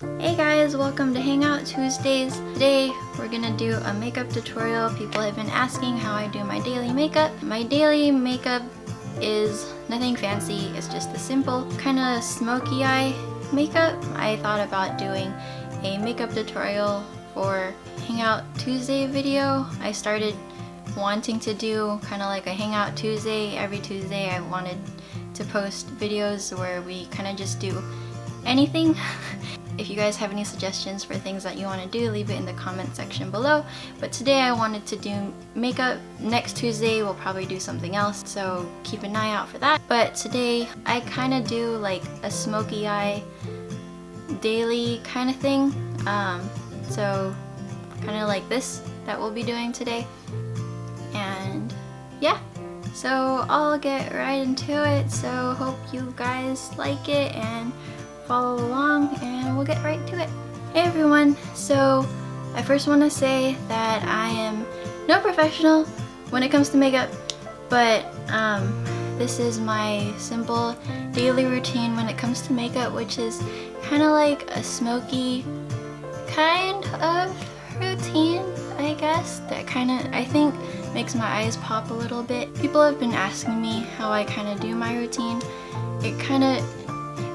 Hey guys, welcome to Hangout Tuesdays. Today we're gonna do a makeup tutorial. People have been asking how I do my daily makeup. My daily makeup is nothing fancy. It's just a simple kind of smoky eye makeup. I thought about doing a makeup tutorial for Hangout Tuesday video. I started wanting to do kind of like a Hangout Tuesday. Every Tuesday I wanted to post videos where we kind of just do anything. If you guys have any suggestions for things that you want to do, leave it in the comment section below. But today I wanted to do makeup. Next Tuesday we'll probably do something else, so keep an eye out for that. But today I kind of do like a smoky eye daily kind of thing. So kind of like this that we'll be doing today. And yeah, so I'll get right into it. So hope you guys like it and follow along, and we'll get right to it. Hey everyone, so I first want to say that I am no professional when it comes to makeup, but this is my simple daily routine when it comes to makeup, which is kind of like a smoky kind of routine, I guess, that kind of, I think, makes my eyes pop a little bit. People have been asking me how I kind of do my routine.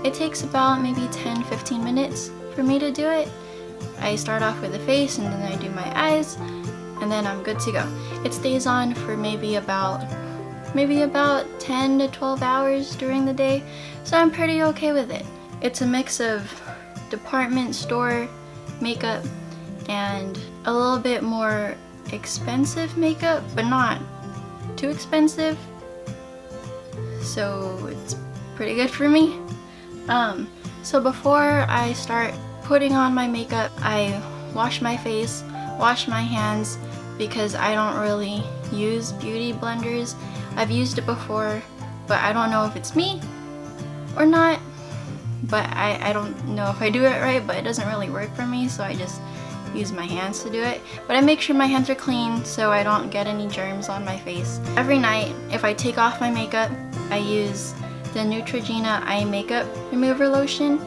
It takes about maybe 10-15 minutes for me to do it. I start off with the face and then I do my eyes and then I'm good to go. It stays on for maybe about 10 to 12 hours during the day, so I'm pretty okay with it. It's a mix of department store makeup and a little bit more expensive makeup, but not too expensive, so it's pretty good for me. So before I start putting on my makeup, I wash my face, wash my hands, because I don't really use beauty blenders. I've used it before, but I don't know if it's me or not. But I don't know if I do it right, but it doesn't really work for me, so I just use my hands to do it. But I make sure my hands are clean so I don't get any germs on my face. Every night, if I take off my makeup, I use the Neutrogena eye makeup remover lotion.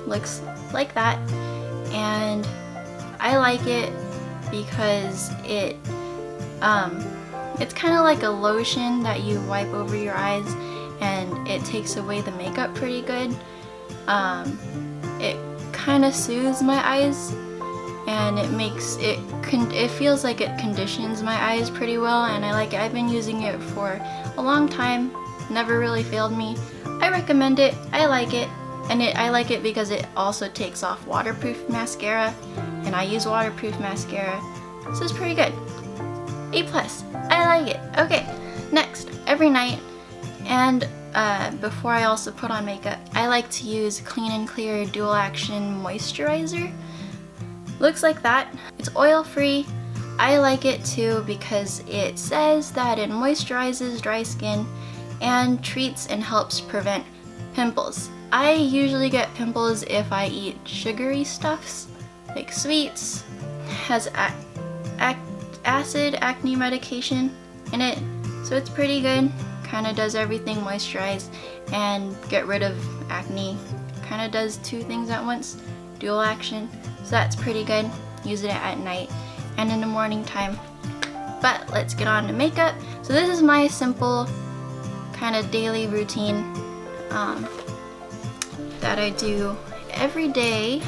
Looks like that, and I like it because it's kind of like a lotion that you wipe over your eyes and it takes away the makeup pretty good. It kind of soothes my eyes and it feels like it conditions my eyes pretty well, and I like it. I've been using it for a long time. Never really failed me. I recommend it. I like it. And I like it because it also takes off waterproof mascara, and I use waterproof mascara, so it's pretty good. A+. I like it. Okay, next, every night and before I also put on makeup, I like to use Clean and Clear Dual Action Moisturizer. Looks like that. It's oil free. I like it too because it says that it moisturizes dry skin and treats and helps prevent pimples. I usually get pimples if I eat sugary stuffs like sweets. Has acid acne medication in it, so it's pretty good. Kind of does everything, moisturize and get rid of acne. Kind of does two things at once, dual action, so that's pretty good. Use it at night and in the morning time. But let's get on to makeup. So this is my simple kind of daily routine that I do every day.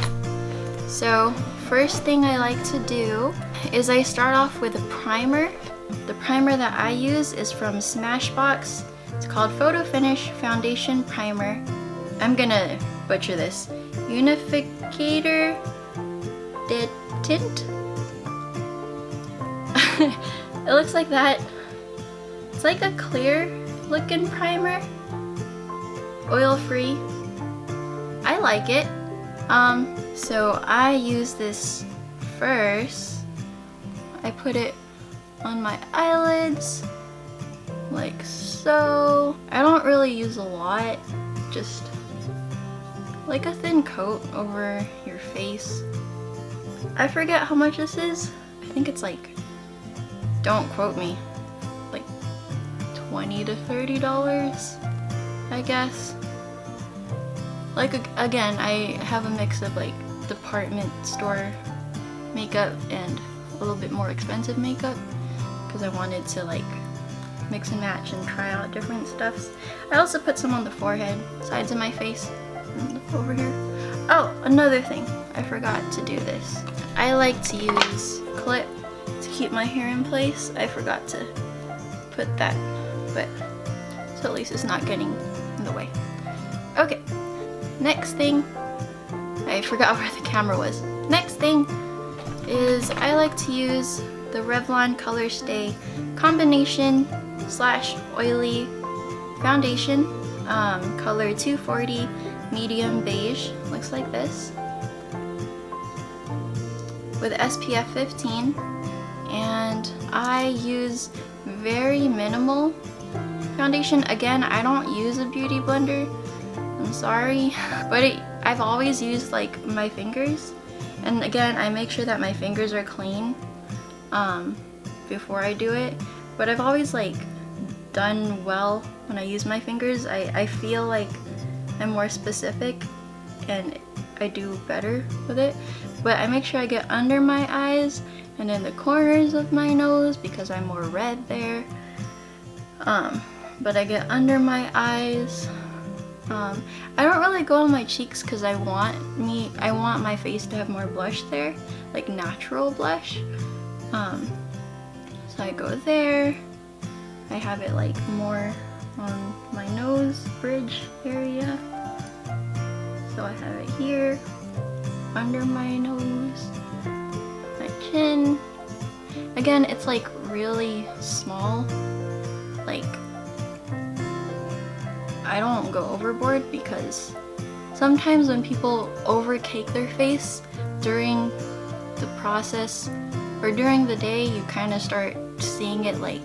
So first thing I like to do is I start off with a primer. The primer that I use is from Smashbox. It's called Photo Finish Foundation Primer. I'm gonna butcher this. Unificator de Tint. It looks like that. It's like a clear looking primer, oil free. I like it. So I use this first. I put it on my eyelids like so. I don't really use a lot, just like a thin coat over your face. I forget how much this is. I think it's like, don't quote me, like $20 to $30, I guess. Like, again, I have a mix of like department store makeup and a little bit more expensive makeup because I wanted to like mix and match and try out different stuffs. I also put some on the forehead, sides of my face, and over here. Oh, another thing, I forgot to do this. I like to use clip to keep my hair in place. I forgot to put that, but so at least it's not getting in the way. Okay, next thing, I forgot where the camera was. Next thing is I like to use the Revlon Color Stay Combination / Oily Foundation, color 240, medium beige, looks like this, with SPF 15, and I use very minimal foundation. Again, I don't use a beauty blender, I'm sorry, but I've always used like my fingers, and again, I make sure that my fingers are clean before I do it, but I've always like done well when I use my fingers. I feel like I'm more specific and I do better with it, but I make sure I get under my eyes and in the corners of my nose because I'm more red there, but I get under my eyes. I don't really go on my cheeks because I want my face to have more blush there, like natural blush. So I go there. I have it like more on my nose bridge area. So I have it here, under my nose, my chin. Again, it's like really small. Like, I don't go overboard because sometimes when people overcake their face during the process or during the day, you kind of start seeing it like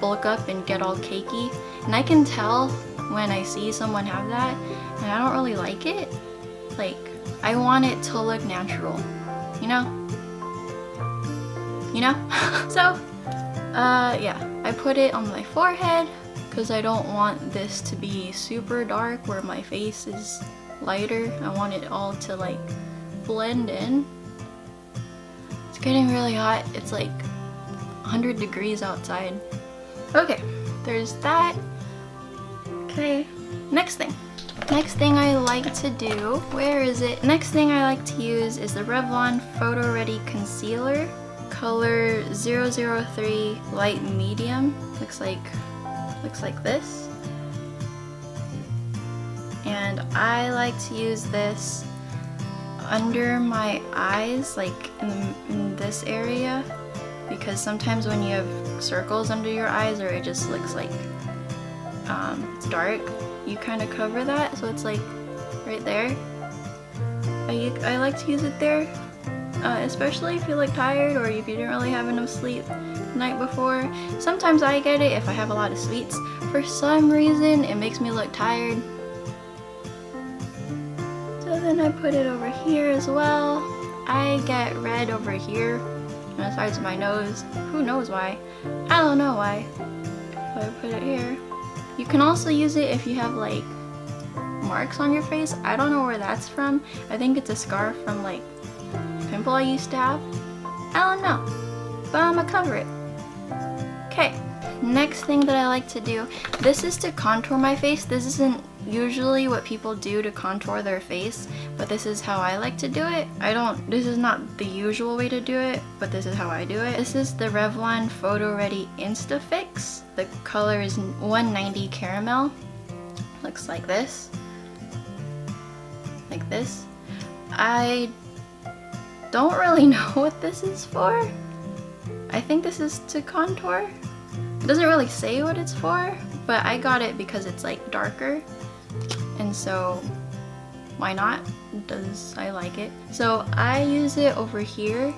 bulk up and get all cakey, and I can tell when I see someone have that, and I don't really like it. Like, I want it to look natural, you know? So yeah, I put it on my forehead because I don't want this to be super dark where my face is lighter. I want it all to like blend in. It's getting really hot. It's like 100 degrees outside. Okay, there's that. Okay, next thing I like to do, where is it? Next thing I like to use is the Revlon Photo Ready Concealer, color 003 light medium. Looks like this. And I like to use this under my eyes, like in this area, because sometimes when you have circles under your eyes or it just looks like it's dark, you kind of cover that, so it's like right there. I like to use it there, especially if you look tired or if you didn't really have enough sleep the night before. Sometimes I get it if I have a lot of sweets. For some reason, it makes me look tired. So then I put it over here as well. I get red over here on the sides of my nose. Who knows why? I don't know why. So I put it here. You can also use it if you have like marks on your face. I don't know where that's from. I think it's a scar from like a pimple I used to have. I don't know, but I'm gonna cover it. Okay, next thing that I like to do, this is to contour my face. This isn't usually what people do to contour their face, but this is how I like to do it. This is not the usual way to do it, but this is how I do it. This is the Revlon Photo Ready Insta Fix. The color is 190 Caramel. Looks like this. Like this. I don't really know what this is for. I think this is to contour. It doesn't really say what it's for, but I got it because it's like darker, and so why not? I like it. So I use it over here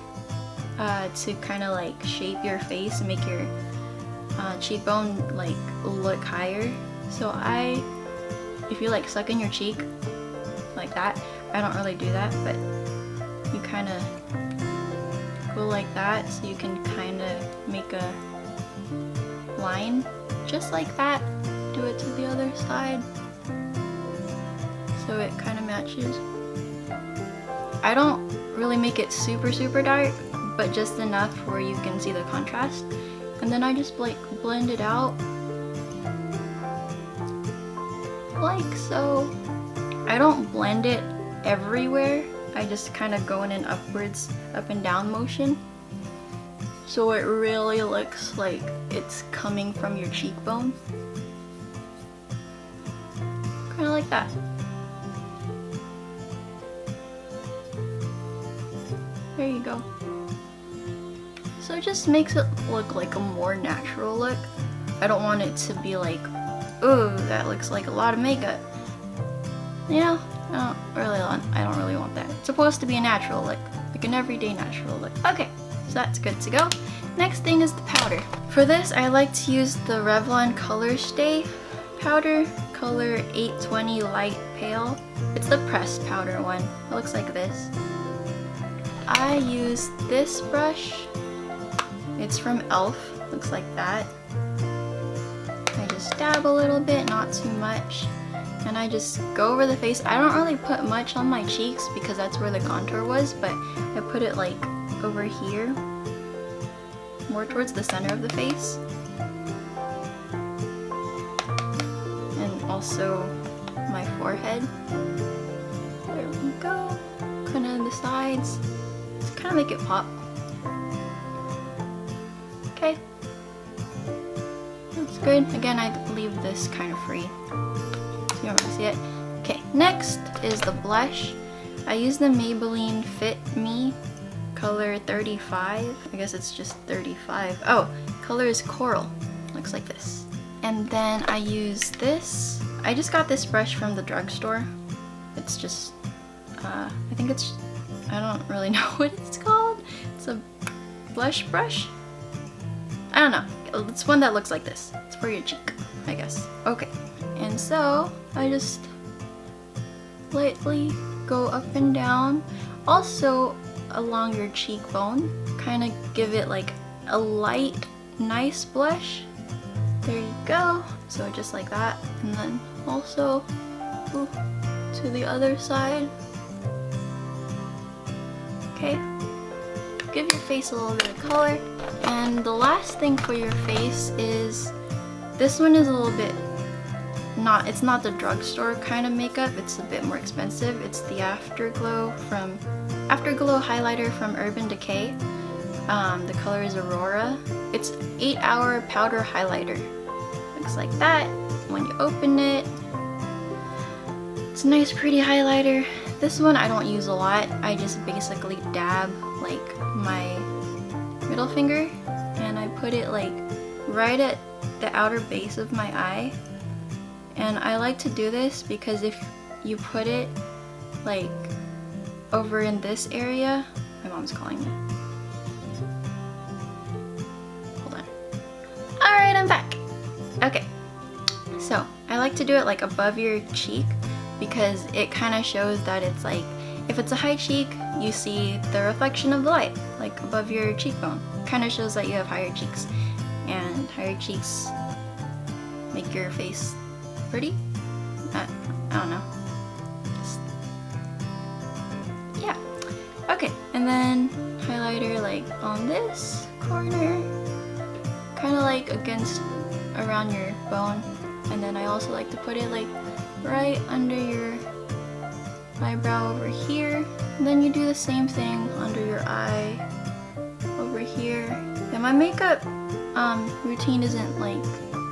to kind of like shape your face and make your cheekbone like look higher. So if you like suck in your cheek like that, I don't really do that, but you kind of go like that so you can kind of make a line just like that. Do it to the other side. So so it kind of matches. I don't really make it super dark, but just enough where you can see the contrast. And then I just like blend it out like so. I don't blend it everywhere. I just kind of go in an upwards, up and down motion. So it really looks like it's coming from your cheekbone. Kind of like that. There you go. So it just makes it look like a more natural look. I don't want it to be like, ooh, that looks like a lot of makeup. You know, I don't really want that. It's supposed to be a natural look, like an everyday natural look. Okay, so that's good to go. Next thing is the powder. For this, I like to use the Revlon Color Stay powder, color 820 Light Pale. It's the pressed powder one. It looks like this. I use this brush. It's from e.l.f. Looks like that. I just dab a little bit, not too much. And I just go over the face. I don't really put much on my cheeks because that's where the contour was, but I put it like over here, more towards the center of the face. And also my forehead. There we go. Kind of the sides. Just kind of make it pop. Okay. That's good. Again, I leave this kind of free. You don't really see it. Okay, next is the blush. I use the Maybelline Fit Me color 35. I guess it's just 35. Oh, color is Coral. Looks like this. And then I use this. I just got this brush from the drugstore. It's just, I think it's, I don't really know what it's called. It's a blush brush. I don't know. It's one that looks like this. It's for your cheek, I guess. Okay. And so I just lightly go up and down, also along your cheekbone, kind of give it like a light, nice blush. There you go. So just like that, and then also to the other side. Okay, give your face a little bit of color. And the last thing for your face is, this one is a little bit it's not the drugstore kind of makeup, it's a bit more expensive. It's the Afterglow highlighter from Urban Decay. The color is Aurora. It's 8-hour powder highlighter. Looks like that. When you open it, it's a nice pretty highlighter. This one I don't use a lot. I just basically dab like my middle finger and I put it like right at the outer base of my eye. And I like to do this because if you put it like over in this area, my mom's calling me. Hold on. Alright, I'm back. Okay, so I like to do it like above your cheek because it kind of shows that it's like, if it's a high cheek, you see the reflection of the light, like above your cheekbone. Kind of shows that you have higher cheeks, and higher cheeks make your face pretty? I don't know. Yeah. Okay, and then highlighter like on this corner, kind of like around your bone. And then I also like to put it like right under your eyebrow over here. And then you do the same thing under your eye over here. And my makeup routine isn't like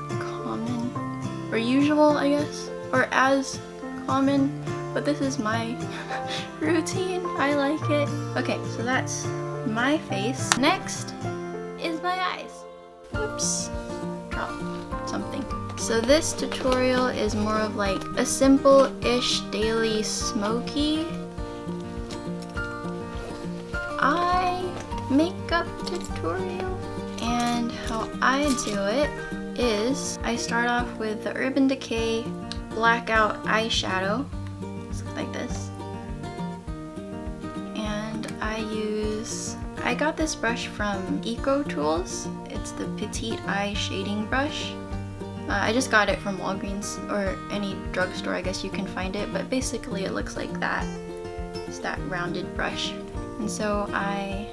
common or usual, I guess, or as common, but this is my routine. I like it. Okay, so that's my face. Next is my eyes. Oops, dropped something. So this tutorial is more of like a simple-ish daily Smokey eye makeup tutorial. And how I do it is I start off with the Urban Decay Blackout eyeshadow, like this. And I got this brush from Eco Tools. It's the Petite Eye Shading Brush. I just got it from Walgreens or any drugstore, I guess you can find it, but basically it looks like that. It's that rounded brush. And so I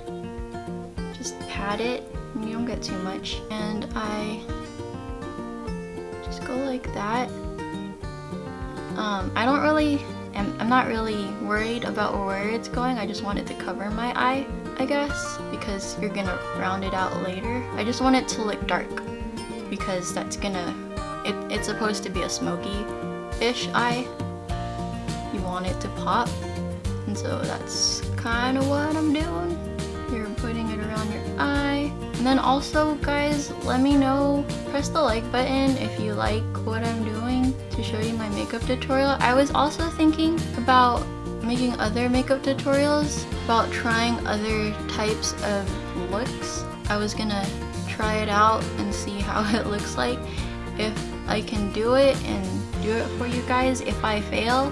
just pat it, you don't get too much, and I just go like that. I'm not really worried about where it's going. I just want it to cover my eye, I guess, because you're gonna round it out later. I just want it to look dark because that's gonna, it's supposed to be a smoky-ish eye. You want it to pop, and so that's kind of what I'm doing. You're putting it around your eye. And then also, guys, let me know, press the like button if you like what I'm doing to show you my makeup tutorial. I was also thinking about making other makeup tutorials, about trying other types of looks. I was gonna try it out and see how it looks like, if I can do it and do it for you guys. If I fail,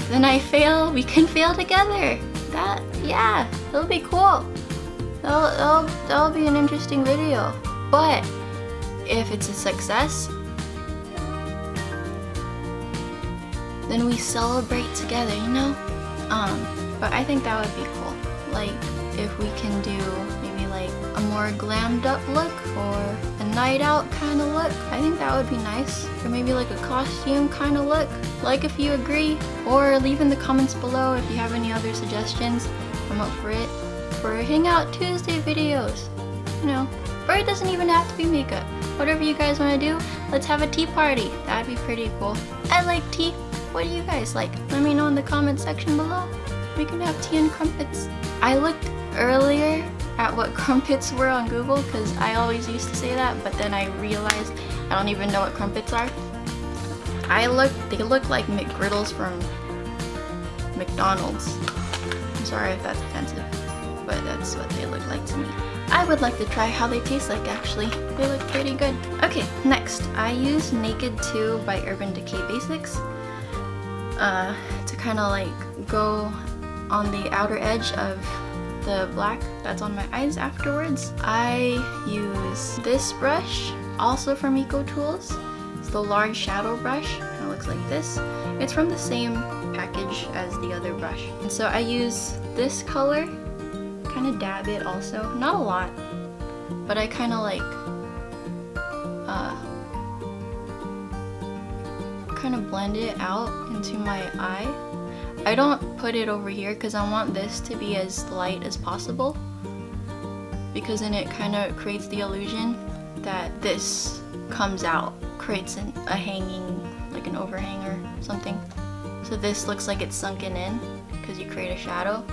then I fail. We can fail together. Yeah, it'll be cool. That'll be an interesting video. But if it's a success, then we celebrate together, you know? But I think that would be cool. Like, if we can do maybe like a more glammed up look or a night out kind of look, I think that would be nice. Or maybe like a costume kind of look. Like if you agree, or leave in the comments below if you have any other suggestions. I'm up for it. For Hangout Tuesday videos, you know. Or it doesn't even have to be makeup. Whatever you guys want to do, let's have a tea party. That'd be pretty cool. I like tea. What do you guys like? Let me know in the comment section below. We can have tea and crumpets. I looked earlier at what crumpets were on Google because I always used to say that, but then I realized I don't even know what crumpets are. They look like McGriddles from McDonald's. I'm sorry if that's offensive, but that's what they look like to me. I would like to try how they taste like, actually. They look pretty good. Okay, next, I use Naked 2 by Urban Decay Basics to kind of like go on the outer edge of the black that's on my eyes afterwards. I use this brush, also from Eco Tools. It's the large shadow brush. It looks like this. It's from the same package as the other brush. And so I use this color, kind of dab it also. Not a lot, but I kind of like kind of blend it out into my eye. I don't put it over here because I want this to be as light as possible, because then it kind of creates the illusion that this comes out, creates a hanging, like an overhang or something. So this looks like it's sunken in because you create a shadow.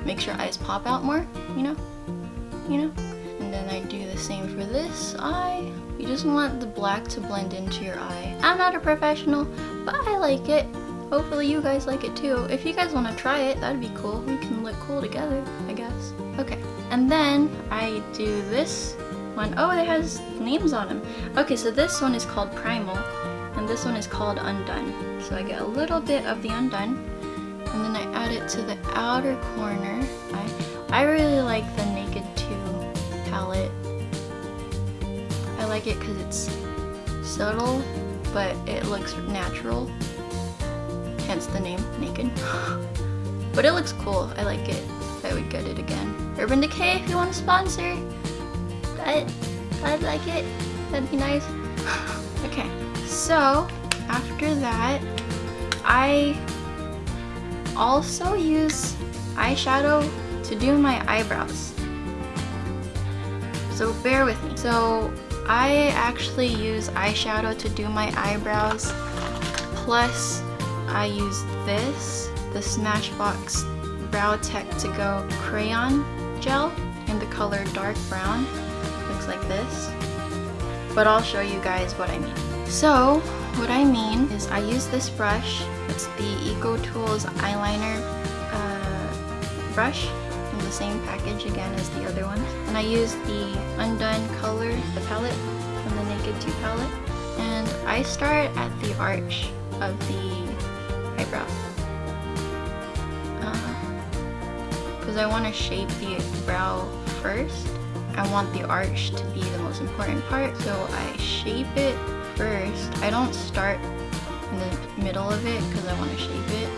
Makes your eyes pop out more, you know? And then I do the same for this eye. You just want the black to blend into your eye. I'm not a professional, but I like it. Hopefully you guys like it too. If you guys want to try it, that'd be cool. We can look cool together, I guess. Okay, and then I do this one. Oh, it has names on them. Okay, so this one is called Primal, and this one is called Undone. So I get a little bit of the Undone, and then I add it to the outer corner. I really like the Naked 2 palette. I like it because it's subtle, but it looks natural. Hence the name Naked. But it looks cool. I like it. I would get it again. Urban Decay, if you want to sponsor, I'd like it. That'd be nice. Okay, so after that, I also use eyeshadow to do my eyebrows. So bear with me. So I actually use eyeshadow to do my eyebrows, plus I use this, the Smashbox Brow Tech To Go crayon gel in the color dark brown. Looks like this. But I'll show you guys what I mean. So what I mean is I use this brush. It's the Eco Tools eyeliner brush from the same package again as the other one. And I use the Undone color, the palette from the Naked 2 palette. And I start at the arch of the eyebrow. Because I want to shape the brow first. I want the arch to be the most important part, so I shape it first. I don't start in the middle of it because I want to shape it.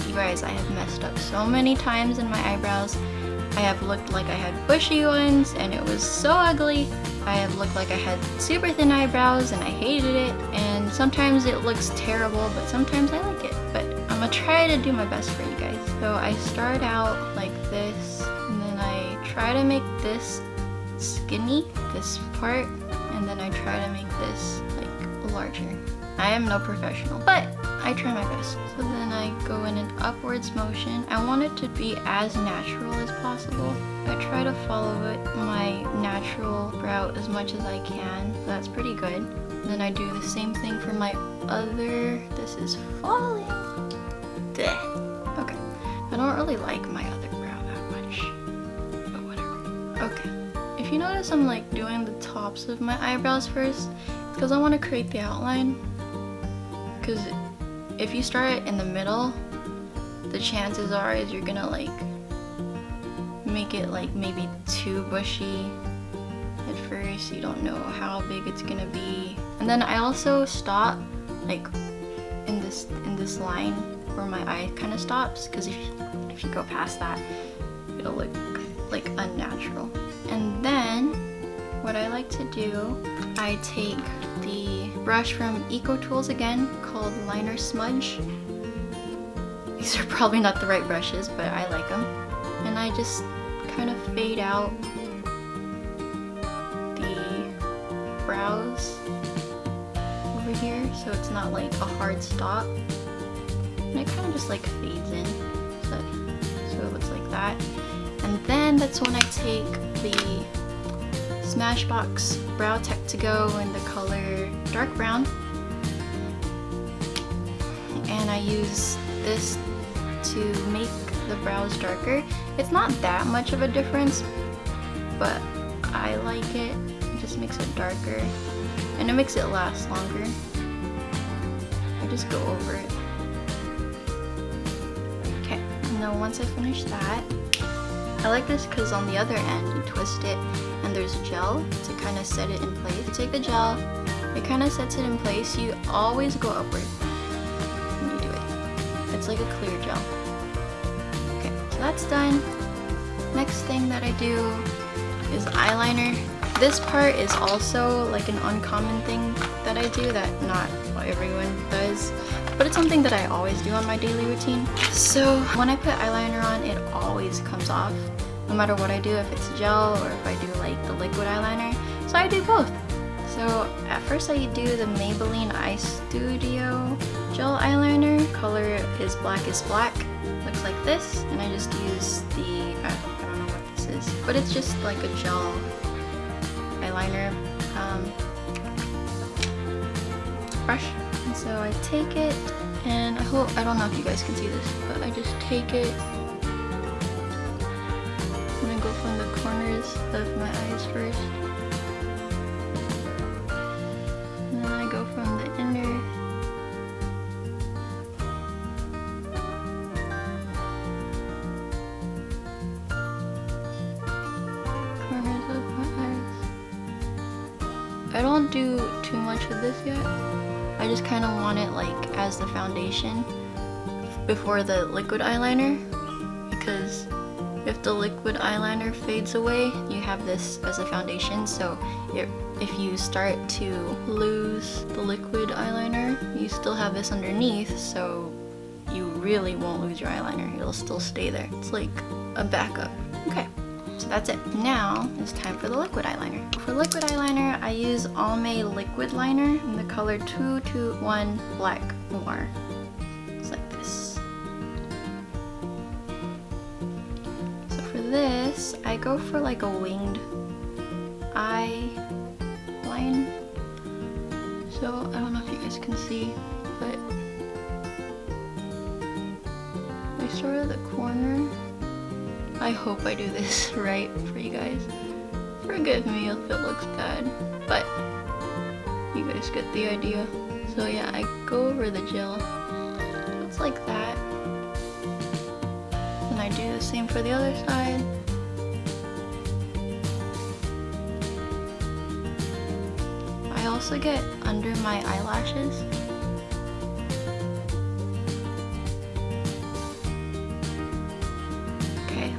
You guys, I have messed up so many times in my eyebrows. I have looked like I had bushy ones and it was so ugly. I have looked like I had super thin eyebrows and I hated it, and sometimes it looks terrible, but sometimes I like it. But I'm gonna try to do my best for you guys. So I start out like this, and then I try to make this skinny, this part, and then I try to make this like larger. I am no professional, but I try my best. So then I go in an upwards motion. I want it to be as natural as possible. I try to follow it, my natural route as much as I can. So that's pretty good. And then I do the same thing for my other, this is falling. Blech. Okay. I don't really like my other brow that much, but whatever. Okay. If you notice I'm like doing the tops of my eyebrows first, it's because I want to create the outline. Because if you start it in the middle, the chances are is you're gonna like make it like maybe too bushy at first. You don't know how big it's gonna be. And then I also stop like in this line where my eye kind of stops, because if you go past that, it'll look like unnatural. And then what I like to do, I take the brush from Eco Tools again, called Liner Smudge. These are probably not the right brushes, but I like them. And I just kind of fade out the brows over here, so it's not like a hard stop. And it kind of just like fades in, so it looks like that. And then that's when I take the Smashbox Brow Tech to Go in the color dark brown, and I use this to make the brows darker. It's not that much of a difference, but I like it. It just makes it darker and it makes it last longer. I just go over it. Okay, and then once I finish that, I like this because on the other end you twist it and there's gel to kind of set it in place. You take the gel, it kind of sets it in place. You always go upward when you do it. It's like a clear gel. Okay, so that's done. Next thing that I do is eyeliner. This part is also like an uncommon thing that I do that not everyone does, but it's something that I always do on my daily routine. So when I put eyeliner on, it always comes off, no matter what I do, if it's gel or if I do like the liquid eyeliner. So I do both. So at first I do the Maybelline Eye Studio gel eyeliner. Color is Black is Black. Looks like this. And I just use the, I don't know what this is, but it's just like a gel eyeliner brush. And so I take it, and I don't know if you guys can see this, but I just take it and I go from the corners of my eyes first. And then I go from the inner. Corners of my eyes. I don't do too much of this yet. I just kind of want it like as the foundation before the liquid eyeliner, because if the liquid eyeliner fades away, you have this as a foundation. So if you start to lose the liquid eyeliner, you still have this underneath, so you really won't lose your eyeliner. It'll still stay there. It's like a backup. Okay. So that's it. Now it's time for the liquid eyeliner. For liquid eyeliner, I use Almay Liquid Liner in the color 221 Black Noir. It's like this. So for this, I go for like a winged eye line. So I don't know if you guys can see, but I start at the corner. I hope I do this right for you guys. Forgive me if it looks bad, but you guys get the idea. So yeah, I go over the gel. It's like that. And I do the same for the other side. also get under my eyelashes. Okay,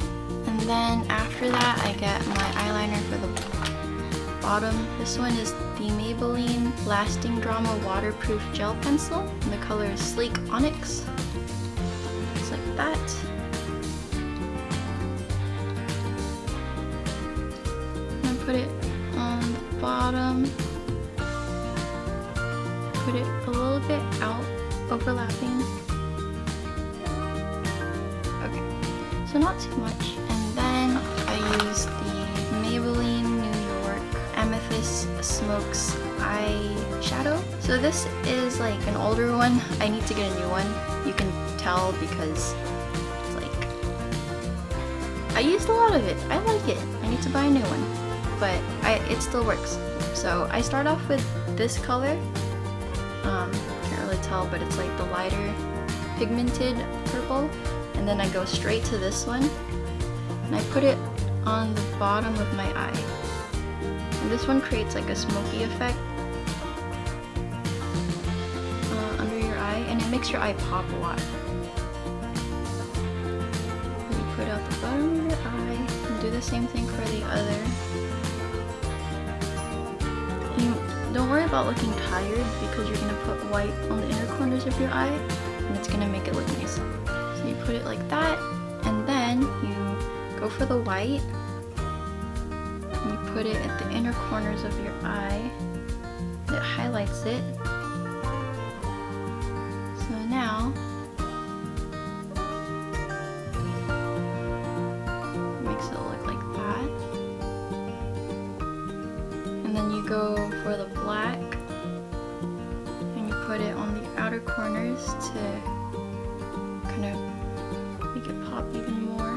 and then after that I get my eyeliner for the bottom. This one is the Maybelline Lasting Drama Waterproof Gel Pencil, and the color is Sleek Onyx. Just like that. And put it on the bottom. Put it a little bit out, overlapping. Okay, so not too much. And then I use the Maybelline New York Amethyst Smokes eyeshadow. So this is like an older one. I need to get a new one. You can tell because it's like, I used a lot of it. I like it. I need to buy a new one, but it still works. So I start off with this color. Can't really tell, but it's like the lighter pigmented purple, and then I go straight to this one and I put it on the bottom of my eye, and this one creates like a smoky effect under your eye, and it makes your eye pop a lot. You put out the bottom of your eye and do the same thing for the other. Don't worry about looking tired because you're going to put white on the inner corners of your eye and it's going to make it look nice. So you put it like that, and then you go for the white and you put it at the inner corners of your eye. It highlights it. So now it makes it look like that. And then you go for the black and you put it on the outer corners to kind of make it pop even more.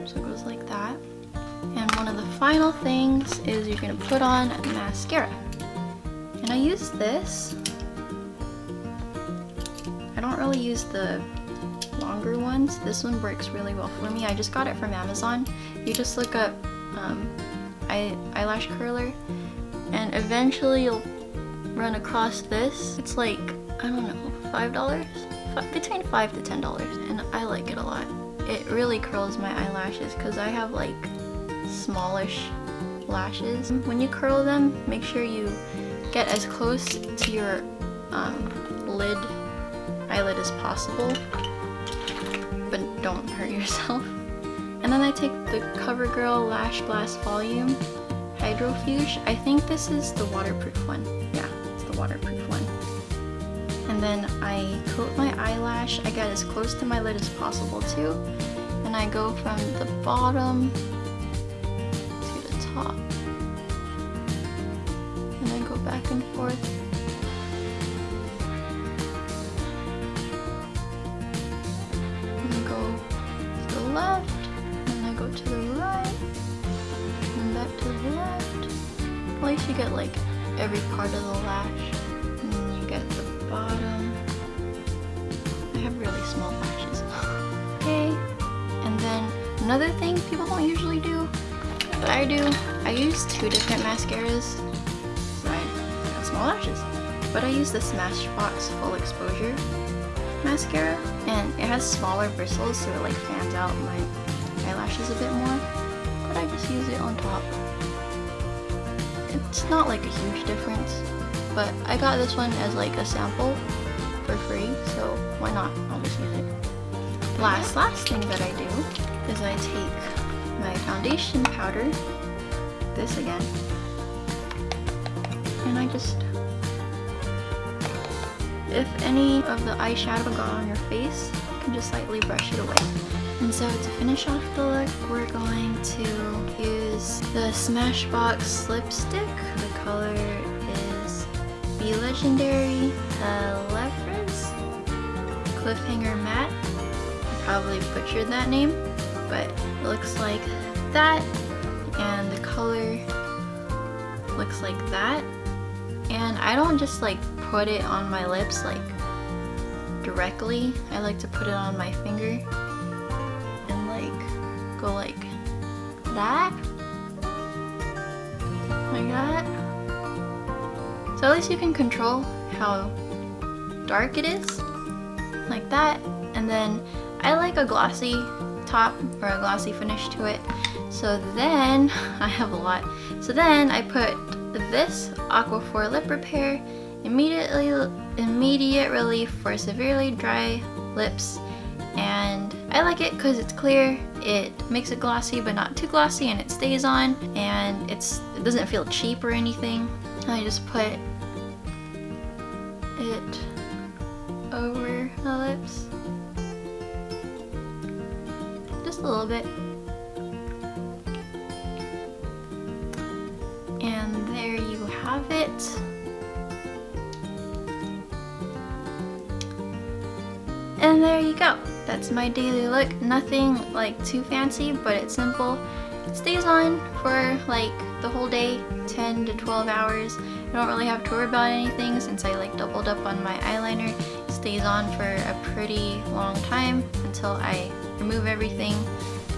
So it goes like that. And one of the final things is you're going to put on mascara. And I use this. I don't really use the longer ones. This one works really well for me. I just got it from Amazon. You just look up eyelash curler, and eventually you'll run across this. It's like, I don't know, $5? Between $5 to $10, and I like it a lot. It really curls my eyelashes because I have like smallish lashes. When you curl them, make sure you get as close to your eyelid as possible, but don't hurt yourself. And then I take the CoverGirl Lash Blast Volume Hydrofuge. I think this is the waterproof one. Yeah, it's the waterproof one. And then I coat my eyelash. I get as close to my lid as possible too. And I go from the bottom to the top. And I go back and forth. And I go to the left. To the right, and that to the left. At least you get like every part of the lash, and then you get the bottom. I have really small lashes. Okay, and then another thing people don't usually do, but I do, I use two different mascaras. So I have small lashes, but I use the Smashbox Full Exposure mascara, and it has smaller bristles, so it like fans out my eyelashes a bit more, but I just use it on top. It's not like a huge difference, but I got this one as like a sample for free, so why not? I'll just use it. Last thing that I do is I take my foundation powder, this again, and I just, if any of the eyeshadow got on your face, you can just lightly brush it away. And so to finish off the look, we're going to use the Smashbox lipstick. The color is Be Legendary Telephrase Cliffhanger Matte. I probably butchered that name, but it looks like that, and the color looks like that. And I don't just like put it on my lips like directly. I like to put it on my finger. Go like that, like that, So at least you can control how dark it is, like that. And then I like a glossy top or a glossy finish to it. So then I have a lot. So then I put this Aquaphor lip repair, immediate relief for severely dry lips, and I like it because it's clear, it makes it glossy but not too glossy, and it stays on, and it doesn't feel cheap or anything. I just put it over the lips, just a little bit, and there you have it. And there you go. That's my daily look. Nothing like too fancy, but it's simple. It stays on for like the whole day, 10 to 12 hours. I don't really have to worry about anything since I like doubled up on my eyeliner. It stays on for a pretty long time until I remove everything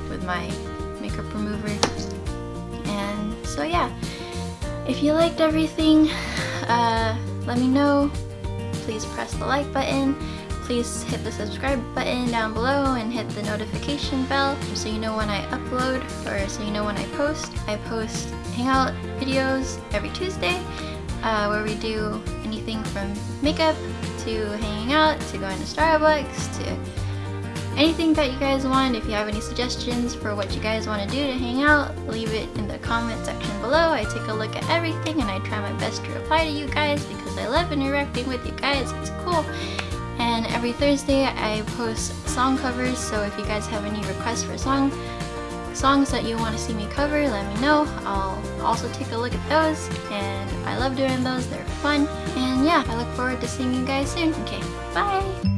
with my makeup remover. And so yeah, if you liked everything, let me know. Please press the like button. Please hit the subscribe button down below and hit the notification bell so you know when I upload, or so you know when I post. I post hangout videos every Tuesday where we do anything from makeup to hanging out to going to Starbucks to anything that you guys want. If you have any suggestions for what you guys want to do to hang out, leave it in the comment section below. I take a look at everything and I try my best to reply to you guys because I love interacting with you guys. It's cool. And every Thursday I post song covers, so if you guys have any requests for songs that you want to see me cover, let me know. I'll also take a look at those, and I love doing those, they're fun. And yeah, I look forward to seeing you guys soon. Okay, bye!